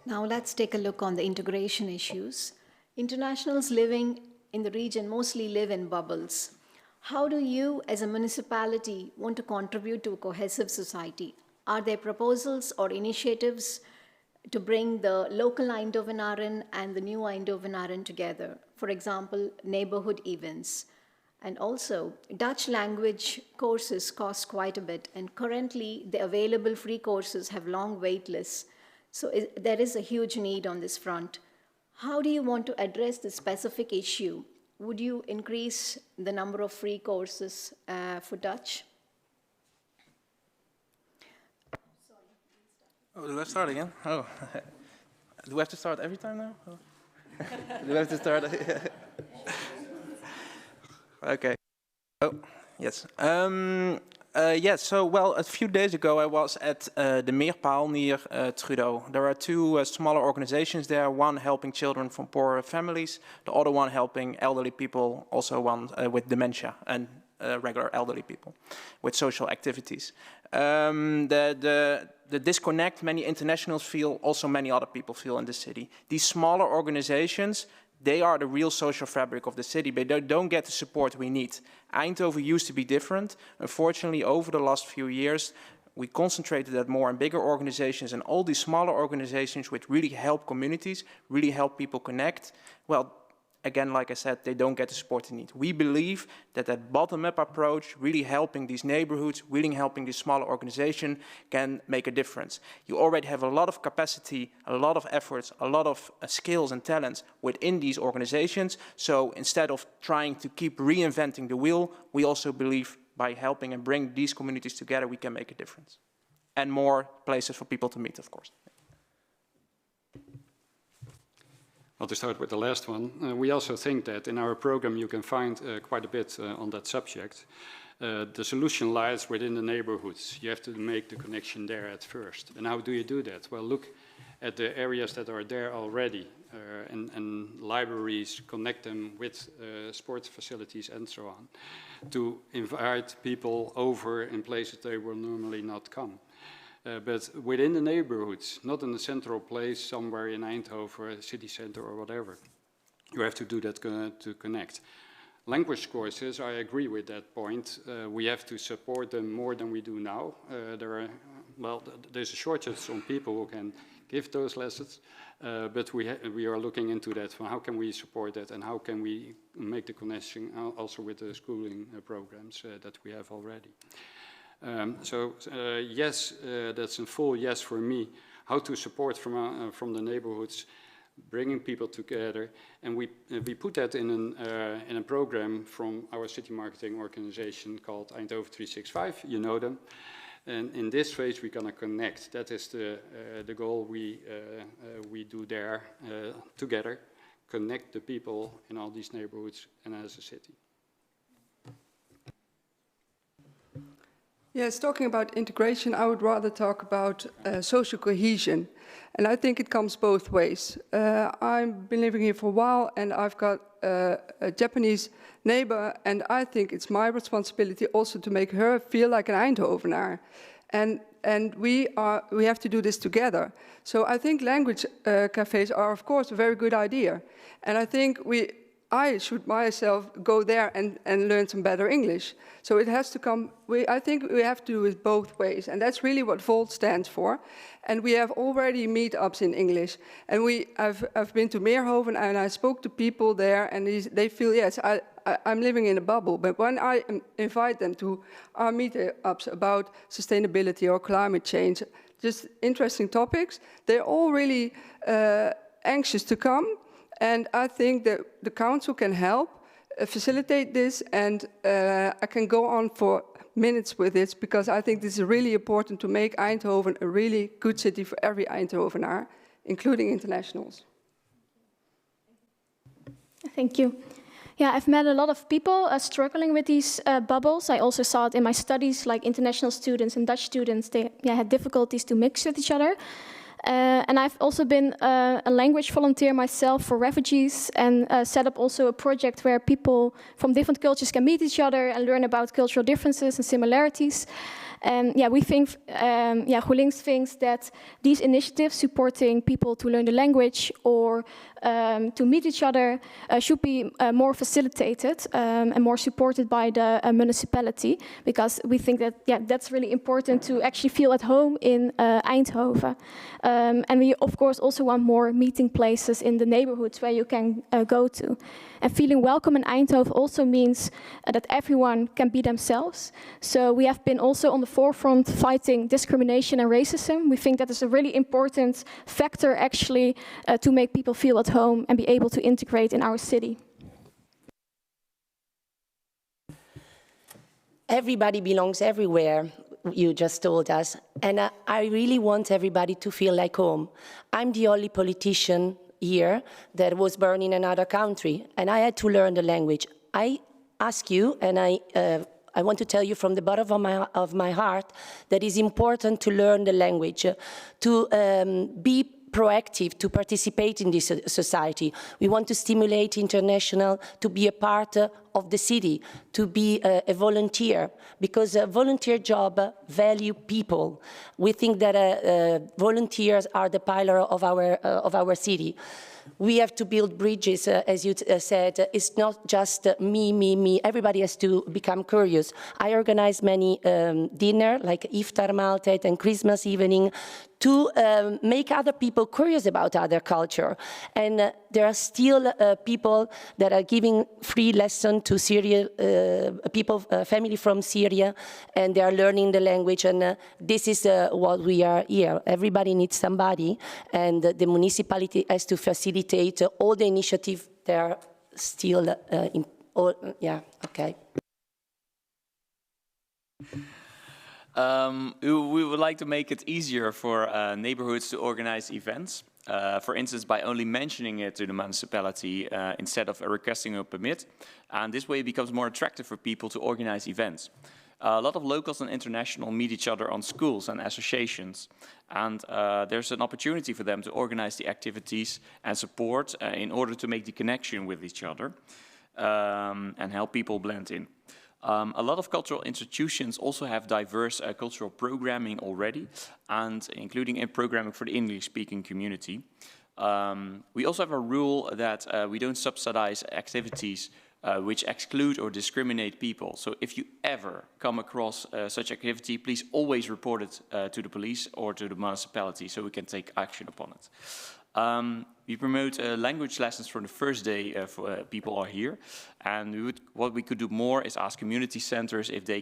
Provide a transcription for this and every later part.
Now let's take a look on the integration issues. Internationals living in the region mostly live in bubbles. How do you, as a municipality, want to contribute to a cohesive society? Are there proposals or initiatives to bring the local Eindhovenaren and the new Eindhovenaren together? For example, neighborhood events. And also, Dutch language courses cost quite a bit, and currently the available free courses have long wait lists. So there is a huge need on this front. How do you want to address this specific issue? Would you increase the number of free courses for Dutch? Oh, do I start again? Oh, do we have to start every time now? Oh. Do we have to start? Okay. Oh, yes. Yes, so, well, a few days ago I was at the Meerpaal near Trudeau. There are two smaller organizations there, one helping children from poor families, the other one helping elderly people, also one with dementia and regular elderly people with social activities. The disconnect many internationals feel, also many other people feel in the city. These smaller organizations, they are the real social fabric of the city, but they don't get the support we need. Eindhoven used to be different. Unfortunately, over the last few years, we concentrated that more on bigger organizations, and all these smaller organizations which really help communities, really help people connect. Well, again, like I said, they don't get the support they need. We believe that that bottom-up approach, really helping these neighborhoods, really helping these smaller organizations, can make a difference. You already have a lot of capacity, a lot of efforts, a lot of skills and talents within these organizations. So instead of trying to keep reinventing the wheel, we also believe by helping and bring these communities together, we can make a difference. And more places for people to meet, of course. Well, to start with the last one, we also think that in our program you can find quite a bit on that subject. The solution lies within the neighborhoods. You have to make the connection there at first. And how do you do that? Well, look at the areas that are there already and libraries, connect them with sports facilities and so on, to invite people over in places they will normally not come. But within the neighborhoods, not in a central place somewhere in Eindhoven, city center or whatever. You have to do that to connect. Language courses, I agree with that point. We have to support them more than we do now. There's a shortage on people who can give those lessons, but we are looking into that. How can we support that, and how can we make the connection also with the schooling programs that we have already? Yes, that's a full yes for me. How to support from the neighborhoods, bringing people together, and we put that in a program from our city marketing organization called Eindhoven 365. You know them, and in this phase we're gonna connect. That is the goal we do there together, connect the people in all these neighborhoods and as a city. Yes, talking about integration, I would rather talk about social cohesion. And I think it comes both ways. I've been living here for a while, and I've got a Japanese neighbor, and I think it's my responsibility also to make her feel like an Eindhovenaar. And we have to do this together. So I think language cafes are, of course, a very good idea. And I think I should myself go there and learn some better English. So it has to come, I think we have to do it both ways. And that's really what VOLT stands for. And we have already meetups in English. And I've been to Meerhoven and I spoke to people there and they feel, yes, I'm living in a bubble. But when I invite them to our meetups about sustainability or climate change, just interesting topics, they're all really anxious to come. And I think that the council can help facilitate this, and I can go on for minutes with this because I think this is really important to make Eindhoven a really good city for every Eindhovenaar, including internationals. Thank you. Yeah, I've met a lot of people struggling with these bubbles. I also saw it in my studies, like international students and Dutch students, they had difficulties to mix with each other. And I've also been a language volunteer myself for refugees and set up also a project where people from different cultures can meet each other and learn about cultural differences and similarities. And yeah, we think, GroenLinks thinks that these initiatives supporting people to learn the language or to meet each other should be more facilitated and more supported by the municipality, because we think that that's really important to actually feel at home in Eindhoven. And we of course also want more meeting places in the neighborhoods where you can go to. And feeling welcome in Eindhoven also means that everyone can be themselves. So we have been also on the forefront fighting discrimination and racism. We think that is a really important factor actually to make people feel at home and be able to integrate in our city. Everybody belongs everywhere, you just told us. And I really want everybody to feel like home. I'm the only politician here that was born in another country, and I had to learn the language. I ask you, and I want to tell you from the bottom of my heart that it's important to learn the language, to be proactive, to participate in this society. We want to stimulate international, to be a part of the city, to be a volunteer, because a volunteer job value people. We think that volunteers are the pillar of our city. We have to build bridges, as you said. It's not just me. Everybody has to become curious. I organize many dinner, like Iftar Maaltijd and Christmas evening, to make other people curious about other culture. And there are still people that are giving free lesson to Syria, family from Syria, and they are learning the language. And this is what we are here. Everybody needs somebody, and the municipality has to facilitate all the initiatives that are still okay. We would like to make it easier for neighborhoods to organize events. For instance, by only mentioning it to the municipality instead of requesting a permit. And this way it becomes more attractive for people to organize events. A lot of locals and international meet each other on schools and associations. And there's an opportunity for them to organize the activities and support in order to make the connection with each other and help people blend in. A lot of cultural institutions also have diverse cultural programming already, and including in programming for the English-speaking community. We also have a rule that we don't subsidize activities which exclude or discriminate people. So if you ever come across such activity, please always report it to the police or to the municipality so we can take action upon it. We promote language lessons from the first day people are here, and what we could do more is ask community centers if they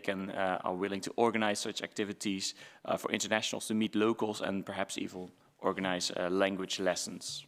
are willing to organize such activities for internationals to meet locals and perhaps even organize language lessons.